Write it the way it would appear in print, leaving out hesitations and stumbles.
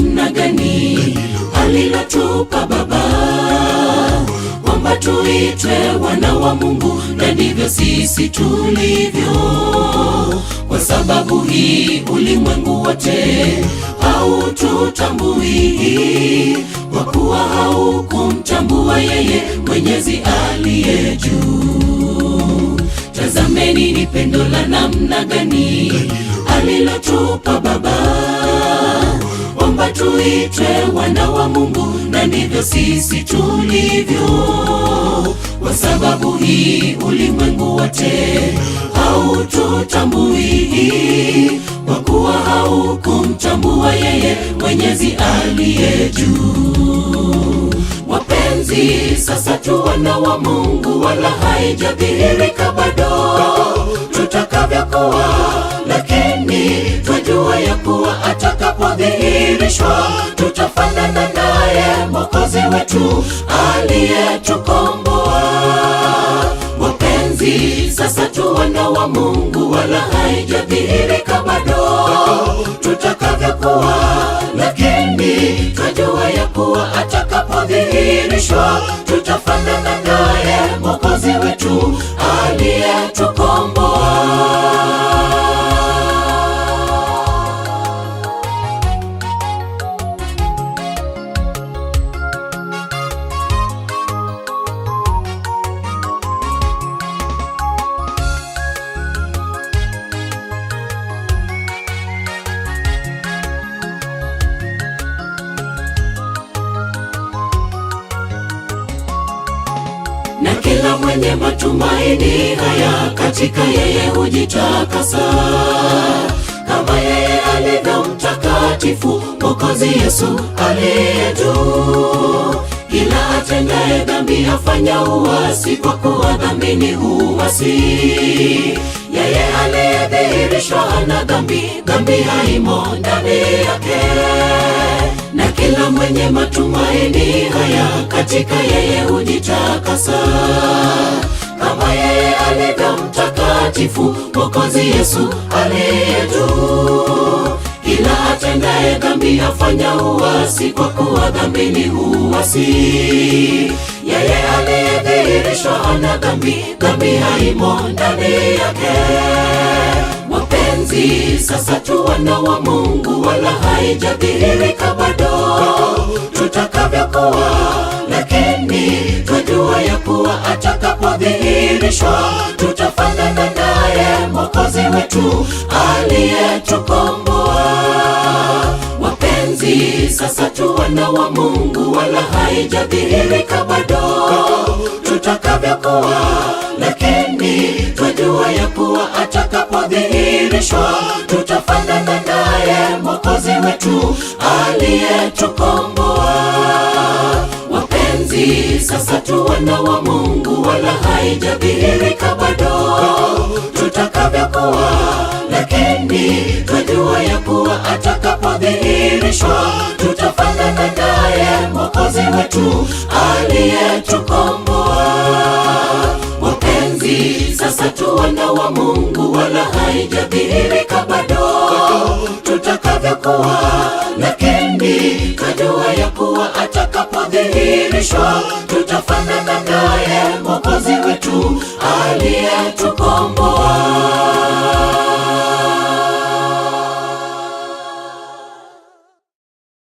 namna gani alilotupa Baba, kwamba tuitwe wana wa Mungu, na ndivyo sisi tulivyo. Kwa sababu hii ulimwengu wote haututambui, kwa kuwa haukumtambua yeye Mwenyezi aliye juu. Tazameni ni pendo la namna gani alilotupa Baba, kwamba tuitwe wana wa Mungu, na ndivyo sisi tulivyo. Kwa sababu hii ulimwengu wote haututambui, kwa kuwa haukumtambua yeye Mwenyezi aliye juu. Wapenzi, sasa tu wana wa Mungu, wala haijadhihirika bado tutakavyokuwa, lakini twajua ya kuwa atakapodhihirishwa tutafanana naye Mwokozi wetu aliyetukomboa. Wapenzi, sasa tu wana wa Mungu, wala haijadhihirika bado tutakavyokuwa, lakini twajua ya kuwa atakapodhihirishwa tutafanana naye Mwokozi wetu aliyetukomboa. Na kila mwenye matumaini haya katika yeye hujitakasa, kama yeye alivyo mtakatifu Mwokozi Yesu aliye juu. Kila atendaye dhambi afanya uasi, kwa kuwa dhambi ni uasi. Yeye aliyedhihirishwa hana dhambi, dhambi haimo ndani yake. Na kila mwenye matumaini haya katika yeye hujitakasa, kama yeye alivyo mtakatifu Mwokozi Yesu aliye juu. Kila atendaye dhambi afanya uasi, kwa kuwa dhambi ni uasi. Yeye aliyedhihirishwa hana dhambi, dhambi haimo ndani yake. Wapenzi, sasa tu wana wa Mungu, wala haijadhihirika bado tutakavyokuwa, lakini twajua ya kuwa atakapodhihirishwa tutafanana naye Mwokozi wetu aliyetukomboa. Wapenzi, sasa tu wana wa Mungu, wala haijadhihirika bado tutakavyokuwa, lakini twajua ya kuwa atakapodhihirishwa tutafanana naye Mwokozi wetu aliyetukomboa. Wapenzi, sasa tu wana wa Mungu, wala haijadhihirika bado tutakavyokuwa, lakini twajua ya kuwa atakapodhihirishwa tutafanana naye Mwokozi wetu aliyetukomboa. Wapenzi, sasa tu wana wa Mungu, wala haijadhihirika bado tutakavyokuwa, lakini twajua ya kuwa atakapodhihirishwa tutafanana